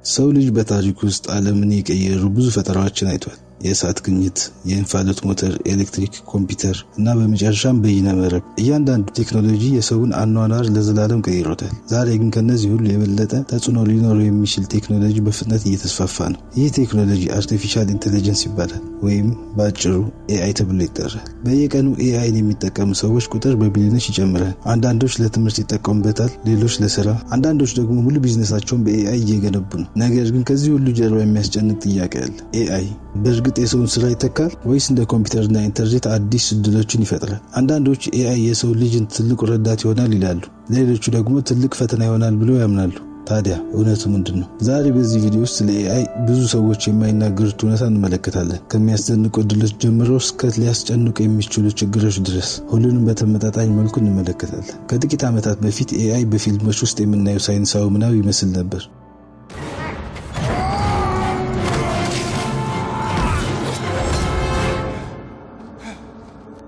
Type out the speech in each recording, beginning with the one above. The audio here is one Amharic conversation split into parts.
ሰው ልጅ በታሪክ ውስጥ ዓለምን የቀየሩ ብዙ ፈጠራዎችን አይቷል። የእሳት ግኝት፣ የእንፋሎት ሞተር፣ ኤሌክትሪክ፣ ኮምፒውተር እና በመጨረሻም በይነ መረብ። እያንዳንዱ ቴክኖሎጂ የሰውን አኗኗር ለዘላለም ቀይሮታል። ዛሬ ግን ከነዚህ ሁሉ የበለጠ ተጽዕኖ ሊኖረው የሚችል ቴክኖሎጂ በፍጥነት እየተስፋፋ ነው። ይህ ቴክኖሎጂ አርቲፊሻል ኢንተለጀንስ ይባላል፣ ወይም በአጭሩ ኤአይ ተብሎ ይጠራል። በየቀኑ ኤአይን የሚጠቀሙ ሰዎች ቁጥር በቢሊዮኖች ይጨምራል። አንዳንዶች ለትምህርት ይጠቀሙበታል፣ ሌሎች ለስራ፣ አንዳንዶች ደግሞ ሙሉ ቢዝነሳቸውን በኤአይ እየገነቡ ነው። ነገር ግን ከዚህ ሁሉ ጀርባ የሚያስጨንቅ ጥያቄ አለ። ኤአይ በእርግጥ የሰውን ስራ ይተካል ወይስ እንደ ኮምፒውተርና ኢንተርኔት አዲስ እድሎችን ይፈጥራል? አንዳንዶች ኤአይ የሰው ልጅን ትልቅ ረዳት ይሆናል ይላሉ፣ ሌሎቹ ደግሞ ትልቅ ፈተና ይሆናል ብለው ያምናሉ። ታዲያ እውነቱ ምንድነው? ዛሬ በዚህ ቪዲዮ ውስጥ ስለ ኤአይ ብዙ ሰዎች የማይናገሩት እውነታ እንመለከታለን። ከሚያስደንቁ እድሎች ጀምሮ እስከ ሊያስጨንቁ የሚችሉ ችግሮች ድረስ ሁሉንም በተመጣጣኝ መልኩ እንመለከታለን። ከጥቂት ዓመታት በፊት ኤአይ በፊልሞች ውስጥ የምናየው ሳይንሳዊ ምናብ ይመስል ነበር።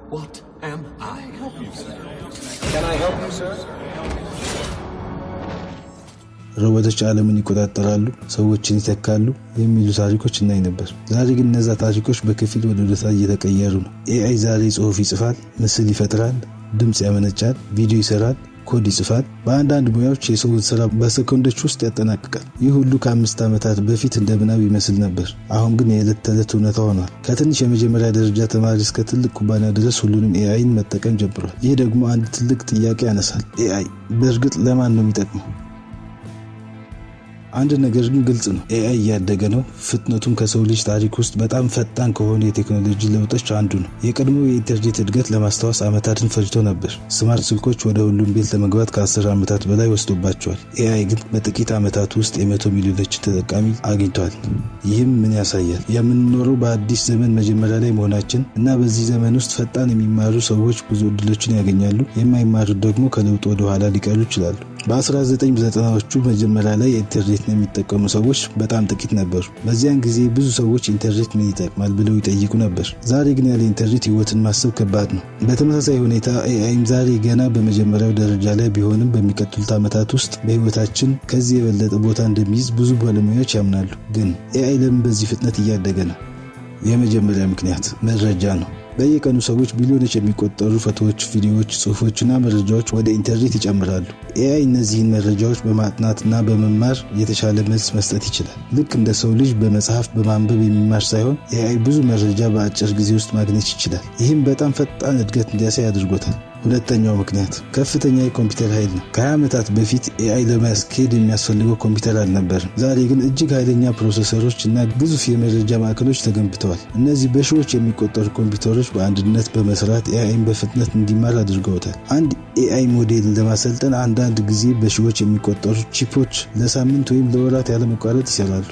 What am I? Can I help you, sir? ሮቦቶች ዓለምን ይቆጣጠራሉ፣ ሰዎችን ይተካሉ የሚሉ ታሪኮች እናይ ነበር። ዛሬ ግን እነዛ ታሪኮች በከፊል ወደ እውነታ እየተቀየሩ ነው። ኤአይ ዛሬ ጽሑፍ ይጽፋል፣ ምስል ይፈጥራል፣ ድምጽ ያመነጫል፣ ቪዲዮ ይሰራል፣ ኮድ ይጽፋል። በአንዳንድ ሙያዎች የሰውን ስራ በሰኮንዶች ውስጥ ያጠናቅቃል። ይህ ሁሉ ከ5 ዓመታት በፊት እንደ ምናብ ይመስል ነበር። አሁን ግን የዕለት ተዕለት እውነታ ሆኗል። ከትንሽ የመጀመሪያ ደረጃ ተማሪ እስከ ትልቅ ኩባንያ ድረስ ሁሉንም ኤአይን መጠቀም ጀምሯል። ይህ ደግሞ አንድ ትልቅ ጥያቄ ያነሳል። ኤአይ በእርግጥ ለማን ነው የሚጠቅመው? አንድ ነገር ግን ግልጽ ነው። ኤአይ እያደገ ነው። ፍጥነቱም ከሰው ልጅ ታሪክ ውስጥ በጣም ፈጣን ከሆኑ የቴክኖሎጂ ለውጦች አንዱ ነው። የቀድሞ የኢንተርኔት እድገት ለማስታወስ ዓመታትን ፈጅቶ ነበር። ስማርት ስልኮች ወደ ሁሉም ቤት ለመግባት ከ10 ዓመታት በላይ ወስዶባቸዋል። ኤአይ ግን በጥቂት ዓመታት ውስጥ የ100 ሚሊዮኖችን ተጠቃሚ አግኝቷል። ይህም ምን ያሳያል? የምንኖረው በአዲስ ዘመን መጀመሪያ ላይ መሆናችን እና በዚህ ዘመን ውስጥ ፈጣን የሚማሩ ሰዎች ብዙ እድሎችን ያገኛሉ፣ የማይማሩት ደግሞ ከለውጡ ወደ ኋላ ሊቀሩ ይችላሉ። በ1990ዎቹ መጀመሪያ ላይ ኢንተርኔት የሚጠቀሙ ሰዎች በጣም ጥቂት ነበሩ። በዚያን ጊዜ ብዙ ሰዎች ኢንተርኔት ምን ይጠቅማል ብለው ይጠይቁ ነበር። ዛሬ ግን ያለ ኢንተርኔት ህይወትን ማሰብ ከባድ ነው። በተመሳሳይ ሁኔታ ኤአይም ዛሬ ገና በመጀመሪያው ደረጃ ላይ ቢሆንም በሚቀጥሉት ዓመታት ውስጥ በህይወታችን ከዚህ የበለጠ ቦታ እንደሚይዝ ብዙ ባለሙያዎች ያምናሉ። ግን ኤአይ ለምን በዚህ ፍጥነት እያደገ ነው? የመጀመሪያ ምክንያት መረጃ ነው። በየቀኑ ሰዎች ቢሊዮኖች የሚቆጠሩ ፎቶዎች፣ ቪዲዮዎች፣ ጽሑፎችና መረጃዎች ወደ ኢንተርኔት ይጨምራሉ። ኤአይ እነዚህን መረጃዎች በማጥናትና በመማር የተሻለ መልስ መስጠት ይችላል። ልክ እንደ ሰው ልጅ በመጽሐፍ በማንበብ የሚማር ሳይሆን ኤአይ ብዙ መረጃ በአጭር ጊዜ ውስጥ ማግኘት ይችላል። ይህም በጣም ፈጣን እድገት እንዲያሳይ አድርጎታል። ሁለተኛው ምክንያት ከፍተኛ የኮምፒውተር ኃይል ነው። ከ20 ዓመታት በፊት ኤአይ ለማስኬድ የሚያስፈልገው ኮምፒውተር አልነበረም። ዛሬ ግን እጅግ ኃይለኛ ፕሮሰሰሮች እና ግዙፍ የመረጃ ማዕከሎች ተገንብተዋል። እነዚህ በሺዎች የሚቆጠሩ ኮምፒውተሮች በአንድነት በመስራት ኤአይን በፍጥነት እንዲማር አድርገውታል። አንድ ኤአይ ሞዴል ለማሰልጠን አንዳንድ ጊዜ በሺዎች የሚቆጠሩ ቺፖች ለሳምንት ወይም ለወራት ያለመቋረጥ ይሰራሉ።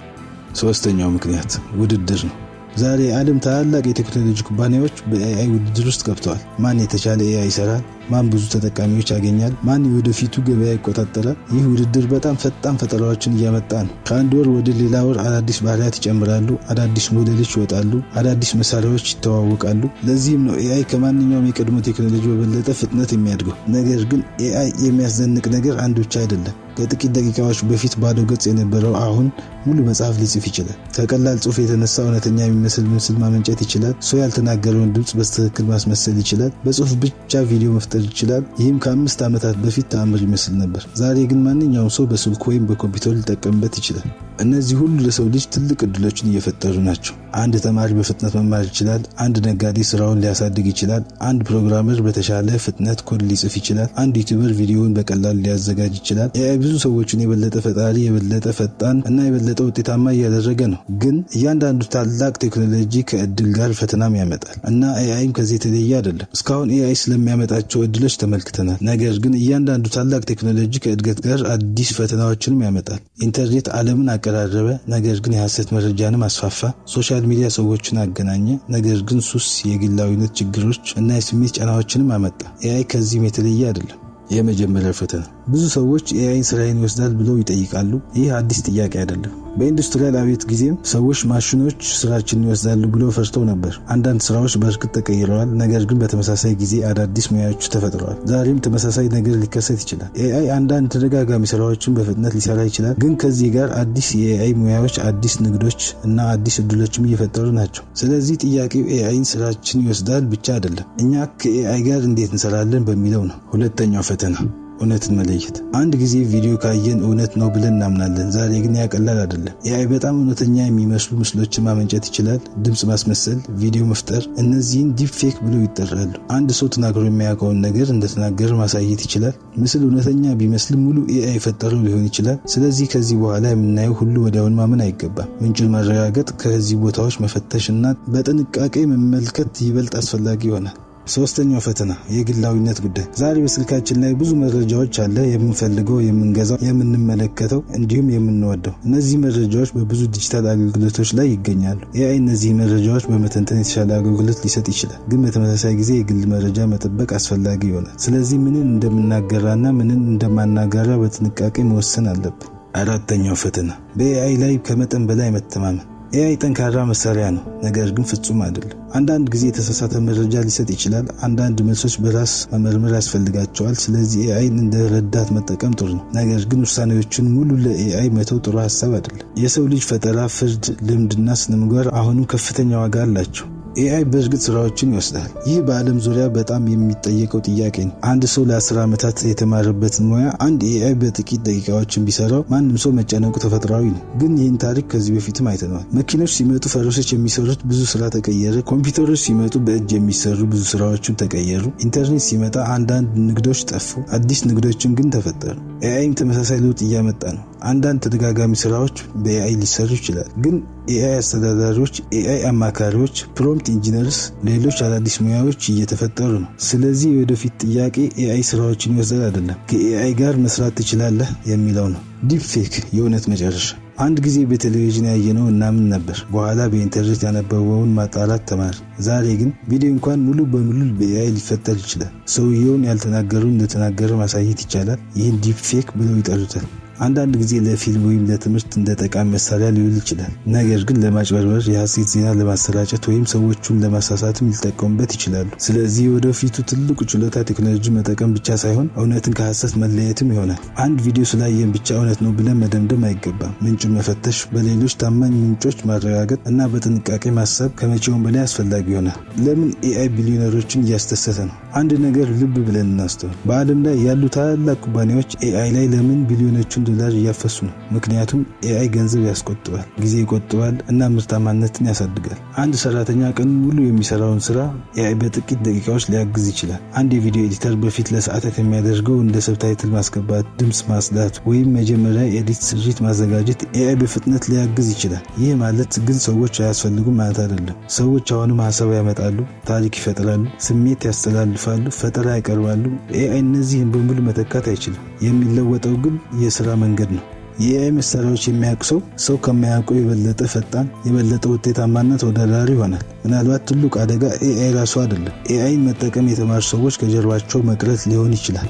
ሶስተኛው ምክንያት ውድድር ነው። ዛሬ ዓለም ታላላቅ የቴክኖሎጂ ኩባንያዎች በኤአይ ውድድር ውስጥ ገብተዋል። ማን የተሻለ ኤአይ ይሰራል? ማን ብዙ ተጠቃሚዎች ያገኛል? ማን የወደፊቱ ገበያ ይቆጣጠራል? ይህ ውድድር በጣም ፈጣን ፈጠራዎችን እያመጣ ነው። ከአንድ ወር ወደ ሌላ ወር አዳዲስ ባህሪያት ይጨምራሉ፣ አዳዲስ ሞዴሎች ይወጣሉ፣ አዳዲስ መሳሪያዎች ይተዋወቃሉ። ለዚህም ነው ኤአይ ከማንኛውም የቀድሞ ቴክኖሎጂ በበለጠ ፍጥነት የሚያድገው። ነገር ግን ኤአይ የሚያስደንቅ ነገር አንድ ብቻ አይደለም። ከጥቂት ደቂቃዎች በፊት ባዶ ገጽ የነበረው አሁን ሙሉ መጽሐፍ ሊጽፍ ይችላል። ከቀላል ጽሑፍ የተነሳ እውነተኛ የሚመስል ምስል ማመንጨት ይችላል። ሰው ያልተናገረውን ድምጽ በትክክል ማስመሰል ይችላል። በጽሑፍ ብቻ ቪዲዮ መፍጠር ይችላል። ይህም ከ5 ዓመታት በፊት ተአምር ይመስል ነበር። ዛሬ ግን ማንኛውም ሰው በስልኩ ወይም በኮምፒውተር ሊጠቀምበት ይችላል። እነዚህ ሁሉ ለሰው ልጅ ትልቅ እድሎችን እየፈጠሩ ናቸው። አንድ ተማሪ በፍጥነት መማር ይችላል። አንድ ነጋዴ ስራውን ሊያሳድግ ይችላል። አንድ ፕሮግራመር በተሻለ ፍጥነት ኮድ ሊጽፍ ይችላል። አንድ ዩቲዩበር ቪዲዮውን በቀላሉ ሊያዘጋጅ ይችላል። ኤአይ ብዙ ሰዎችን የበለጠ ፈጣሪ፣ የበለጠ ፈጣን እና የበለጠ ውጤታማ እያደረገ ነው። ግን እያንዳንዱ ታላቅ ቴክኖሎጂ ከእድል ጋር ፈተናም ያመጣል እና ኤአይም ከዚህ የተለየ አይደለም። እስካሁን ኤአይ ስለሚያመጣቸው እድሎች ተመልክተናል። ነገር ግን እያንዳንዱ ታላቅ ቴክኖሎጂ ከእድገት ጋር አዲስ ፈተናዎችንም ያመጣል። ኢንተርኔት ዓለምን አቀራረበ፣ ነገር ግን የሐሰት መረጃንም አስፋፋ። ሶሻል ሚዲያ ሰዎችን አገናኘ፣ ነገር ግን ሱስ፣ የግላዊነት ችግሮች እና የስሜት ጫናዎችንም አመጣ። ኤአይ ከዚህም የተለየ አይደለም። የመጀመሪያው ፈተና ብዙ ሰዎች ኤአይ ስራዬን ይወስዳል ብለው ይጠይቃሉ። ይህ አዲስ ጥያቄ አይደለም። በኢንዱስትሪያል አብዮት ጊዜም ሰዎች ማሽኖች ስራችንን ይወስዳሉ ብለው ፈርተው ነበር። አንዳንድ ስራዎች በእርግጥ ተቀይረዋል፣ ነገር ግን በተመሳሳይ ጊዜ አዳዲስ ሙያዎች ተፈጥረዋል። ዛሬም ተመሳሳይ ነገር ሊከሰት ይችላል። ኤአይ አንዳንድ ተደጋጋሚ ስራዎችን በፍጥነት ሊሰራ ይችላል፣ ግን ከዚህ ጋር አዲስ የኤአይ ሙያዎች፣ አዲስ ንግዶች እና አዲስ እድሎችም እየፈጠሩ ናቸው። ስለዚህ ጥያቄው ኤአይን ስራችን ይወስዳል ብቻ አይደለም፣ እኛ ከኤአይ ጋር እንዴት እንሰራለን በሚለው ነው። ሁለተኛው ፈተና እውነትን መለየት። አንድ ጊዜ ቪዲዮ ካየን እውነት ነው ብለን እናምናለን። ዛሬ ግን ያ ቀላል አይደለም። ኤአይ በጣም እውነተኛ የሚመስሉ ምስሎችን ማመንጨት ይችላል፣ ድምጽ ማስመሰል፣ ቪዲዮ መፍጠር። እነዚህን ዲፕ ፌክ ብለው ይጠራሉ። አንድ ሰው ተናግሮ የሚያውቀውን ነገር እንደተናገረ ማሳየት ይችላል። ምስል እውነተኛ ቢመስልም ሙሉ ኤአይ የፈጠረው ሊሆን ይችላል። ስለዚህ ከዚህ በኋላ የምናየው ሁሉ ወዲያውን ማመን አይገባም። ምንጩን ማረጋገጥ፣ ከዚህ ቦታዎች መፈተሽ እና በጥንቃቄ መመልከት ይበልጥ አስፈላጊ ይሆናል። ሶስተኛው ፈተና የግላዊነት ጉዳይ። ዛሬ በስልካችን ላይ ብዙ መረጃዎች አለ፣ የምንፈልገው፣ የምንገዛው፣ የምንመለከተው እንዲሁም የምንወደው። እነዚህ መረጃዎች በብዙ ዲጂታል አገልግሎቶች ላይ ይገኛሉ። ኤአይ እነዚህ መረጃዎች በመተንተን የተሻለ አገልግሎት ሊሰጥ ይችላል፣ ግን በተመሳሳይ ጊዜ የግል መረጃ መጠበቅ አስፈላጊ ይሆናል። ስለዚህ ምንን እንደምናገራና ምንን እንደማናገራ በጥንቃቄ መወሰን አለብን። አራተኛው ፈተና በኤአይ ላይ ከመጠን በላይ መተማመን። ኤአይ ጠንካራ መሳሪያ ነው፣ ነገር ግን ፍጹም አይደለም። አንዳንድ ጊዜ የተሳሳተ መረጃ ሊሰጥ ይችላል። አንዳንድ መልሶች በራስ መመርመር ያስፈልጋቸዋል። ስለዚህ ኤአይን እንደ ረዳት መጠቀም ጥሩ ነው፣ ነገር ግን ውሳኔዎችን ሙሉ ለኤአይ መተው ጥሩ ሀሳብ አይደለም። የሰው ልጅ ፈጠራ፣ ፍርድ፣ ልምድና ስነምግባር አሁንም ከፍተኛ ዋጋ አላቸው። ኤአይ በእርግጥ ስራዎችን ይወስዳል። ይህ በዓለም ዙሪያ በጣም የሚጠየቀው ጥያቄ ነው። አንድ ሰው ለ10 ዓመታት የተማረበትን ሙያ አንድ ኤአይ በጥቂት ደቂቃዎችን ቢሰራው ማንም ሰው መጨነቁ ተፈጥሯዊ ነው። ግን ይህን ታሪክ ከዚህ በፊትም አይተነዋል። መኪኖች ሲመጡ ፈረሶች የሚሰሩት ብዙ ስራ ተቀየረ። ኮምፒውተሮች ሲመጡ በእጅ የሚሰሩ ብዙ ስራዎችን ተቀየሩ። ኢንተርኔት ሲመጣ አንዳንድ ንግዶች ጠፉ፣ አዲስ ንግዶችን ግን ተፈጠሩ። ኤአይም ተመሳሳይ ለውጥ እያመጣ ነው። አንዳንድ ተደጋጋሚ ስራዎች በኤአይ ሊሰሩ ይችላል፣ ግን ኤአይ አስተዳዳሪዎች፣ ኤአይ አማካሪዎች፣ ፕሮምፕት ኢንጂነርስ፣ ሌሎች አዳዲስ ሙያዎች እየተፈጠሩ ነው። ስለዚህ የወደፊት ጥያቄ ኤአይ ስራዎችን ይወስዳል አይደለም፣ ከኤአይ ጋር መስራት ትችላለህ የሚለው ነው። ዲፕ ፌክ የእውነት መጨረሻ። አንድ ጊዜ በቴሌቪዥን ያየነው እናምን ነበር፣ በኋላ በኢንተርኔት ያነበበውን ማጣራት ተማር። ዛሬ ግን ቪዲዮ እንኳን ሙሉ በሙሉ በኤአይ ሊፈጠር ይችላል። ሰውየውን ያልተናገረውን እንደተናገረ ማሳየት ይቻላል። ይህን ዲፕ ፌክ ብለው ይጠሩታል። አንዳንድ ጊዜ ለፊልም ወይም ለትምህርት እንደ ጠቃሚ መሳሪያ ሊውል ይችላል። ነገር ግን ለማጭበርበር፣ የሐሰት ዜና ለማሰራጨት ወይም ሰዎቹን ለማሳሳትም ሊጠቀሙበት ይችላሉ። ስለዚህ ወደፊቱ ትልቁ ችሎታ ቴክኖሎጂ መጠቀም ብቻ ሳይሆን እውነትን ከሐሰት መለየትም ይሆናል። አንድ ቪዲዮ ስላየን ብቻ እውነት ነው ብለን መደምደም አይገባም። ምንጩን መፈተሽ፣ በሌሎች ታማኝ ምንጮች ማረጋገጥ እና በጥንቃቄ ማሰብ ከመቼውም በላይ አስፈላጊ ይሆናል። ለምን ኤአይ ቢሊዮነሮችን እያስደሰተ ነው? አንድ ነገር ልብ ብለን እናስተውል። በዓለም ላይ ያሉ ታላላቅ ኩባንያዎች ኤአይ ላይ ለምን ቢሊዮኖችን ዶላር እያፈሱ ነው? ምክንያቱም ኤአይ ገንዘብ ያስቆጥባል፣ ጊዜ ይቆጥባል እና ምርታማነትን ያሳድጋል። አንድ ሰራተኛ ቀን ሙሉ የሚሰራውን ስራ ኤአይ በጥቂት ደቂቃዎች ሊያግዝ ይችላል። አንድ የቪዲዮ ኤዲተር በፊት ለሰዓታት የሚያደርገው እንደ ሰብታይትል ማስገባት፣ ድምጽ ማስላት ወይም መጀመሪያ ኤዲት ስሪት ማዘጋጀት ኤአይ በፍጥነት ሊያግዝ ይችላል። ይህ ማለት ግን ሰዎች አያስፈልጉም ማለት አይደለም። ሰዎች አሁንም ሀሳብ ያመጣሉ፣ ታሪክ ይፈጥራሉ፣ ስሜት ያስተላልፋሉ፣ ፈጠራ ያቀርባሉ። ኤአይ እነዚህን በሙሉ መተካት አይችልም። የሚለወጠው ግን የስራ መንገድ ነው። የኤአይ መሳሪያዎች የሚያውቅ ሰው ከማያውቀው የበለጠ ፈጣን፣ የበለጠ ውጤታማና ተወዳዳሪ ይሆናል። ምናልባት ትልቁ አደጋ ኤአይ ራሱ አይደለም፣ ኤአይን መጠቀም የተማሩ ሰዎች ከጀርባቸው መቅረት ሊሆን ይችላል።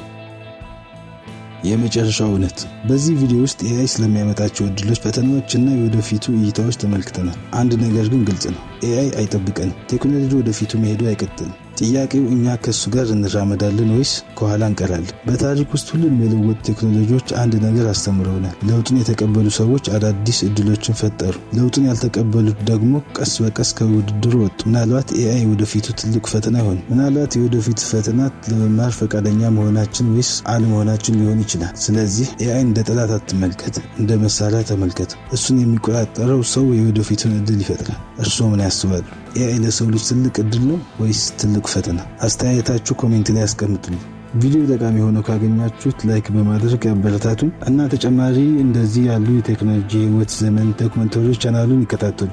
የመጨረሻው እውነት። በዚህ ቪዲዮ ውስጥ ኤአይ ስለሚያመጣቸው እድሎች፣ ፈተናዎችና የወደፊቱ እይታዎች ተመልክተናል። አንድ ነገር ግን ግልጽ ነው፣ ኤአይ አይጠብቀንም። ቴክኖሎጂ ወደፊቱ መሄዱ አይቀጥልም። ጥያቄው እኛ ከሱ ጋር እንራመዳለን ወይስ ከኋላ እንቀራለን? በታሪክ ውስጥ ሁሉንም የለወጡ ቴክኖሎጂዎች አንድ ነገር አስተምረውናል። ለውጡን የተቀበሉ ሰዎች አዳዲስ እድሎችን ፈጠሩ። ለውጡን ያልተቀበሉት ደግሞ ቀስ በቀስ ከውድድሩ ወጡ። ምናልባት ኤአይ ወደፊቱ ትልቁ ፈተና ይሆን? ምናልባት የወደፊቱ ፈተና ለመማር ፈቃደኛ መሆናችን ወይስ አለመሆናችን ሊሆን ይችላል። ስለዚህ ኤአይ እንደ ጠላት አትመልከት፣ እንደ መሳሪያ ተመልከት። እሱን የሚቆጣጠረው ሰው የወደፊቱን እድል ይፈጥራል። እርስዎ ምን ያስባሉ? ኤአይ ለሰው ልጅ ትልቅ እድል ነው ወይስ ትልቅ ፈተና? አስተያየታችሁ ኮሜንት ላይ ያስቀምጡልኝ። ቪዲዮ ጠቃሚ ሆኖ ካገኛችሁት ላይክ በማድረግ ያበረታቱን እና ተጨማሪ እንደዚህ ያሉ የቴክኖሎጂ ህይወት ዘመን ዶክመንተሪዎች ቻናሉን ይከታተሉ።